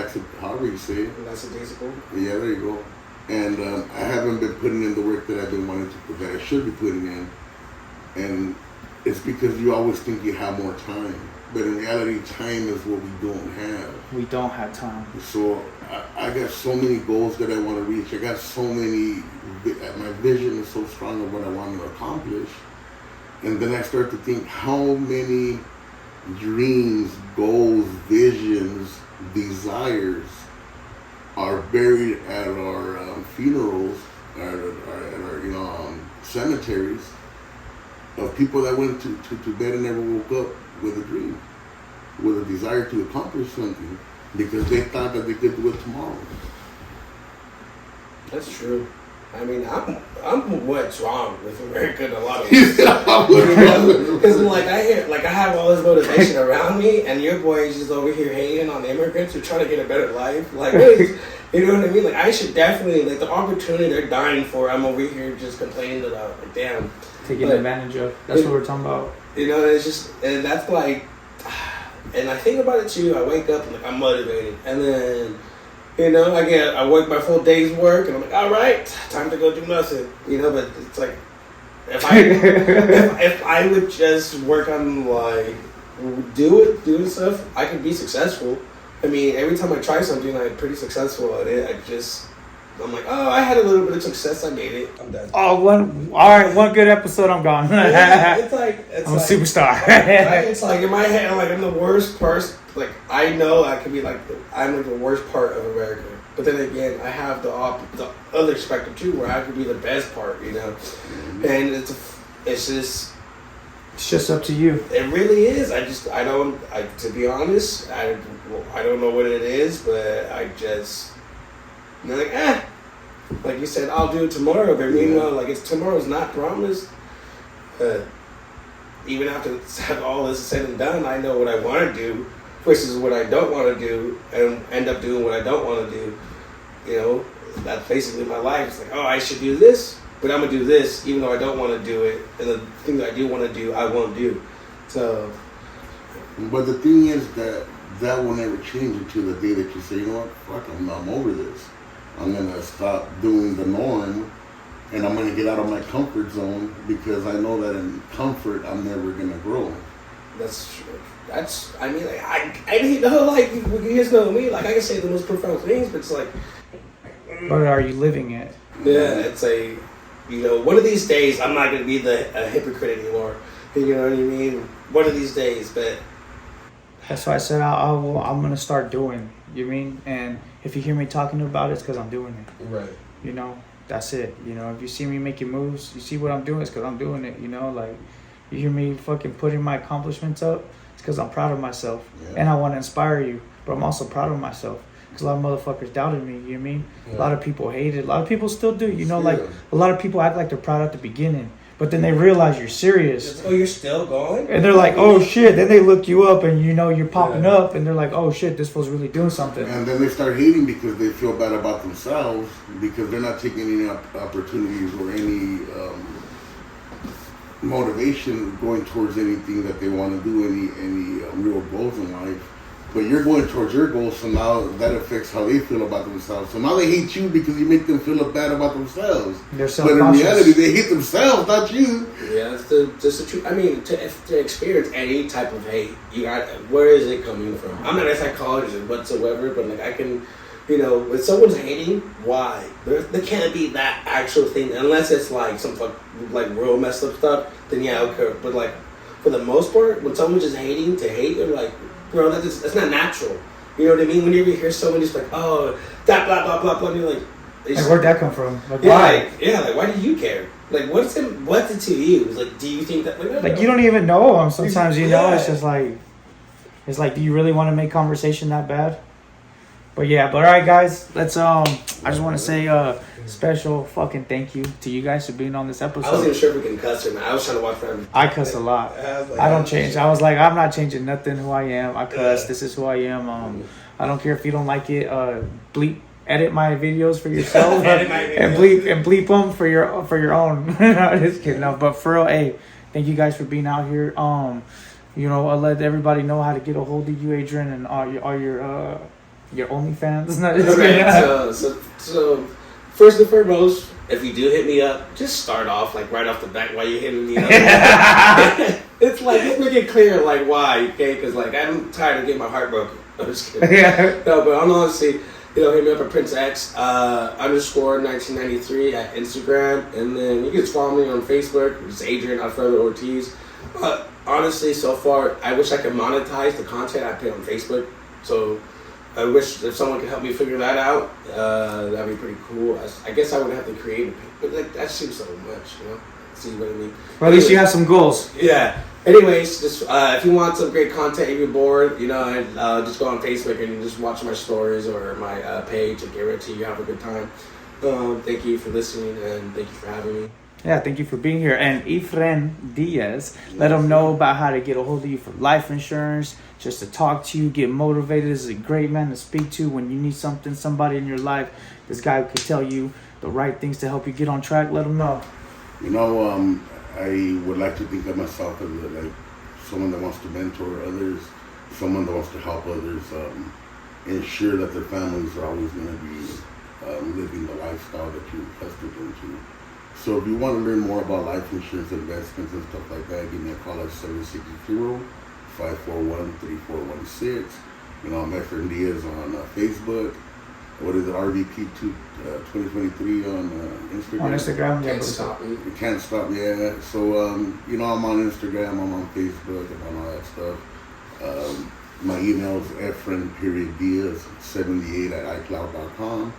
however you say it. Lackadaisical? Yeah, there you go. And I haven't been putting in the work that I've been wanting to, that I should be putting in. And it's because you always think you have more time. But in reality, time is what we don't have. We don't have time. So I got so many goals that I want to reach. I got so many, my vision is so strong of what I want to accomplish. And then I start to think how many dreams, goals, visions, desires are buried at our funerals, at our cemeteries. of people that went to bed and never woke up with a dream, with a desire to accomplish something, because they thought that they could do it tomorrow. That's true. I mean, I'm what's wrong with America in a lot of ways. Because like I have all this motivation around me, and your boy is just over here hating on the immigrants who are trying to get a better life. Like, you know what I mean? Like, I should definitely, like, the opportunity they're dying for, I'm over here just complaining about. Like, damn. Taking advantage of. That's what we're talking about. You know, it's just, and that's like, and I think about it too. I wake up and like I'm motivated, and then, you know, I work my full day's work, and I'm like, all right, time to go do nothing. You know, but it's like, if I would just work on like doing stuff, I could be successful. I mean, every time I try something, I'm pretty successful at it. I'm like, oh, I had a little bit of success. I made it. I'm done. Oh, one good episode, I'm gone. Yeah, I'm a superstar. It's like in my head, like I'm the worst person. Like I know I could be like I'm like the worst part of America. But then again, I have the other spectrum too, where I could be the best part. You know, and it's just up to you. It really is. To be honest, I don't know what it is, but you're like, like you said, I'll do it tomorrow. But meanwhile, like tomorrow's not promised. Even after all this is said and done, I know what I want to do versus what I don't want to do, and end up doing what I don't want to do. You know, that's basically my life. It's like, oh, I should do this, but I'm gonna do this, even though I don't want to do it, and the thing that I do want to do, I won't do. So, but the thing is that will never change until the day that you say, you know what, fuck, I'm over this. I'm going to stop doing the norm, and I'm going to get out of my comfort zone, because I know that in comfort, I'm never going to grow. That's true. I mean, like, I know, like, you guys know me, like, I can say the most profound things, but it's like... But are you living it? Yeah, it's a, you know, one of these days, I'm not going to be a hypocrite anymore. You know what I mean? One of these days, but... That's why I said I'm going to start doing, you mean? And if you hear me talking about it, it's because I'm doing it. Right. You know, that's it. You know, if you see me making moves, you see what I'm doing, it's because I'm doing it. You know, like, you hear me fucking putting my accomplishments up, it's because I'm proud of myself. Yeah. And I want to inspire you, but I'm also proud of myself. Because a lot of motherfuckers doubted me, you know what I mean? Yeah. A lot of people hated. A lot of people still do. You know, like, a lot of people act like they're proud at the beginning. But then they realize you're serious. Oh, you're still going? And they're like, oh shit. Then they look you up and you know you're popping up, and they're like, oh shit, this fool's really doing something. And then they start hating because they feel bad about themselves, because they're not taking any opportunities or any motivation going towards anything that they want to do, any real goals in life. But you're going towards your goals, so now that affects how they feel about themselves. So now they hate you because you make them feel bad about themselves. They're but in reality, they hate themselves, not you. Yeah, that's the truth. I mean, to experience any type of hate, where is it coming from? I'm not a psychologist whatsoever, but like I can, you know, when someone's hating, why? There can't be that actual thing unless it's like some like real messed up stuff. Then yeah, okay. But like for the most part, when someone's just hating to hate, you're like, bro, that's not natural. You know what I mean? Whenever you hear someone just like, oh, that blah blah blah blah, and you're like, where'd that come from? Like, why? Like, why do you care? Like, what's it to you? It's like, do you think that? Like you don't even know them. Sometimes you know. It's just like, do you really want to make conversation that bad? But all right, guys. Let's I just want to say special fucking thank you to you guys for being on this episode. I wasn't even sure if we can cuss or not. I was trying to watch them. I cuss a lot. I don't change. I was like, I'm not changing nothing who I am. I cuss. Yeah. This is who I am. I don't care if you don't like it. Edit my videos for yourself and bleep them for your own. No, just kidding. No, but for real, hey, thank you guys for being out here. You know, I'll let everybody know how to get a hold of you, Adrian, and all your OnlyFans. Okay, so first and foremost, if you do hit me up, just start off like right off the bat while you're hitting me up. It's like, let's make it clear like why, okay? Because like I'm tired of getting my heart broken. I'm just kidding. Yeah. No, but honestly, you know, hit me up at Prince X _ 1993 at Instagram, and then you can just follow me on Facebook. It's Adrian Alfredo Ortiz. Honestly, so far, I wish I could monetize the content I put on Facebook. So I wish if someone could help me figure that out, that'd be pretty cool. I guess I would have to create a page, but like, that seems so much, you know? See what I mean? Or at least you have some goals. Yeah. Anyways, just if you want some great content, if you're bored, just go on Facebook and just watch my stories or my page and guarantee you have a good time. Thank you for listening and thank you for having me. Yeah, thank you for being here. And Efren Diaz, let them know about how to get a hold of you for life insurance, just to talk to you, get motivated. This is a great man to speak to when you need something, somebody in your life. This guy could tell you the right things to help you get on track. Let them know. I would like to think of myself as like someone that wants to mentor others, someone that wants to help others, ensure that their families are always going to be living the lifestyle that you're accustomed into. So if you want to learn more about life insurance investments and stuff like that, give me a call at 760-541-3416. I'm Efren Diaz on Facebook. What is it, RVP 2023 on Instagram? On Instagram, yeah. Can't stop me. You can't stop me, yeah. So, I'm on Instagram, I'm on Facebook, I'm on all that stuff. My email is efren.diaz78@icloud.com.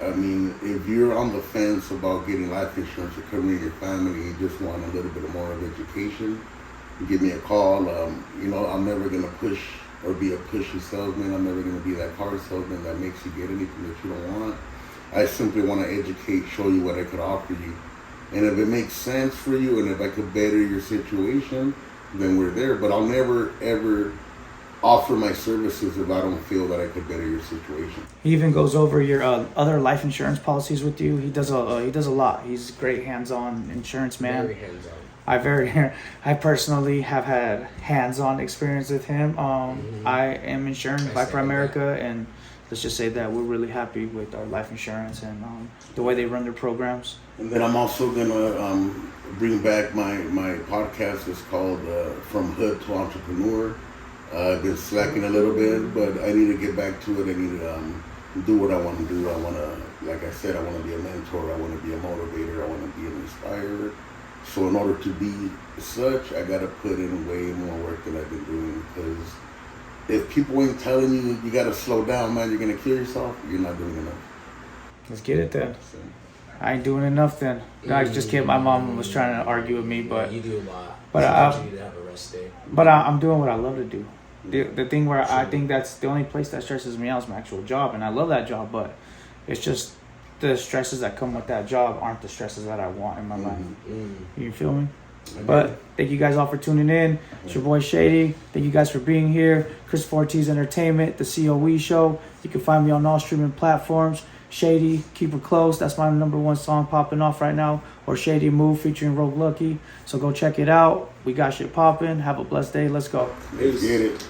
I mean, if you're on the fence about getting life insurance or covering your family, you just want a little bit more of education, give me a call. I'm never going to push or be a pushy salesman. I'm never going to be that car salesman that makes you get anything that you don't want. I simply want to educate, show you what I could offer you. And if it makes sense for you and if I could better your situation, then we're there. But I'll never, ever offer my services if I don't feel that I could better your situation. He even goes over your other life insurance policies with you. He does a lot. He's a great hands-on insurance man. Very hands-on. I personally have had hands-on experience with him. I am insured by Primerica, and let's just say that we're really happy with our life insurance and the way they run their programs. And then I'm also gonna bring back my podcast. It's called From Hood to Entrepreneur. I've been slacking a little bit, but I need to get back to it. I need to do what I want to do. I want to, like I said, I want to be a mentor. I want to be a motivator. I want to be an inspirer. So in order to be such, I got to put in way more work than I've been doing, because if people ain't telling you got to slow down, man, you're going to kill yourself, you're not doing enough. Let's get it then. I ain't doing enough then. I just kidding. My mom was trying to argue with me, but you do a lot. But you need to have a rest day. But I'm doing what I love to do. The thing where I think that's the only place that stresses me out is my actual job, and I love that job, but it's just the stresses that come with that job aren't the stresses that I want in my life. You feel me? But thank you guys all for tuning in. It's your boy Shady. Thank you guys for being here. Ortiz Entertainment, the C.O.E show. You can find me on all streaming platforms. Shady, Keep It Close. That's my #1 song popping off right now. Or Shady Move featuring Rogue Lucky. So go check it out. We got shit popping. Have a blessed day. Let's go. Let's get it.